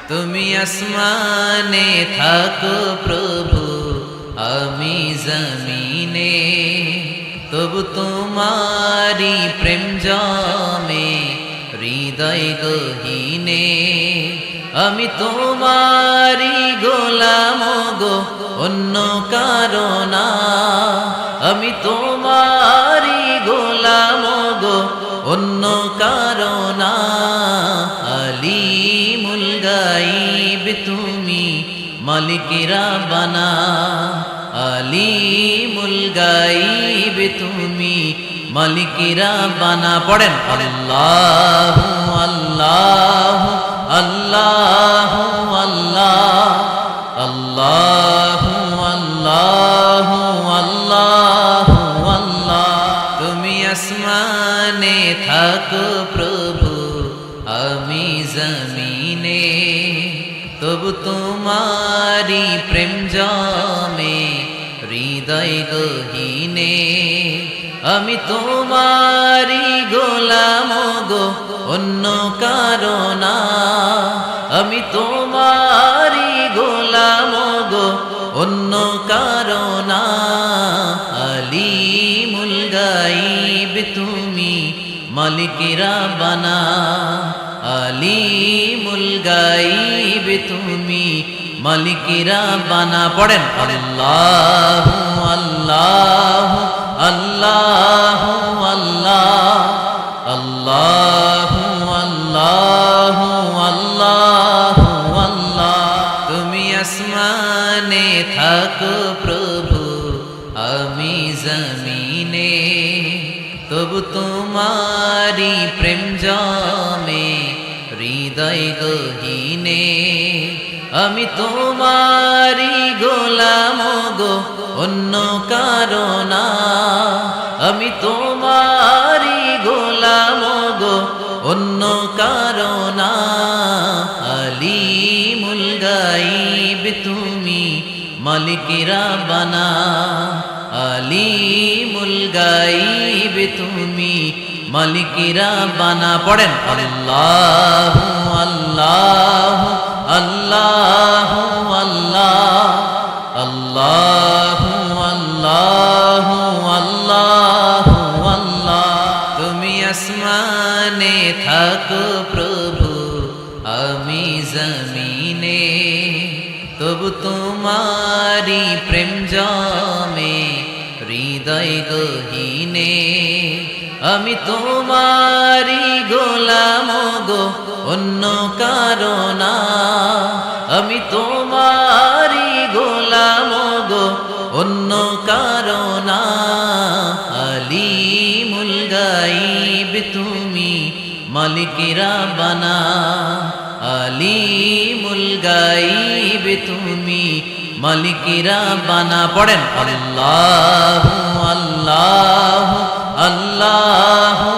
তুমি আসমানে থাকো প্রভু, আমি জমিনে, তবু তোমারি প্রেম জমে হৃদয় গহীনে। আমি তোমারি গোলাম গো, অন্য কারো না। আমি তোমারি গোলাম গো, অন্য কারো না। আলিমুল গাইব তুমি, মালিকেরা বানা। আলিমুল গাইব তুমি, মালিকেরা বানা। পড়েন আল্লাহু আল্লাহু আল্লাহু আল্লাহ, আল্লাহু আল্লাহু আল্লাহু আল্লাহ। তুমি আসমানে থাকো প্রভু, আমি জমিনে, তবু তোমারি প্রেম জমে হৃদয় গহীনে। আমি তোমারি গোলাম গো, অন্য কারো না। আমি তোমারি গোলাম গো, অন্য কারো না। আলিমুল গাইব তুমি, মালিকেরা বানা। আলিমুল গাইব তুমি, মালিকেরা বানা। পড়েন আল্লাহু আল্লাহু আল্লাহু আল্লাহ, আল্লাহু আল্লাহু আল্লাহু আল্লাহ। তুমি আসমানে থাকো প্রভু, আমি জমিনে, তবু তোমারি প্রেম জমে হৃদয় গহীনে। আমি তোমারি গোলাম গো, অন্য কারো না। আমি তোমারি গোলাম গো, অন্য কারো না। আলিমুল গাইব তুমি, মালিকেরা বানা। আলিমুল গাইব তুমি, মালিকেরা বানা। পড়েন আল্লাহু আল্লাহু আল্লাহু আল্লাহ, আল্লাহু আল্লাহু আল্লাহু আল্লাহ। তুমি আসমানে থাকো প্রভু, আমি জমিনে, তবু তোমারি প্রেম জমে হৃদয় গহীনে। আমি তোমারি গোলাম গো, অন্য কারো না। আমি তোমারি গোলাম গো, অন্য কারো না। আলিমুল গাইব তুমি, মালিকেরা বানা। আলিমুল গাইব তুমি, মালিকেরা বানা। পড়েন আল্লাহু আল্লাহু আল্লাহু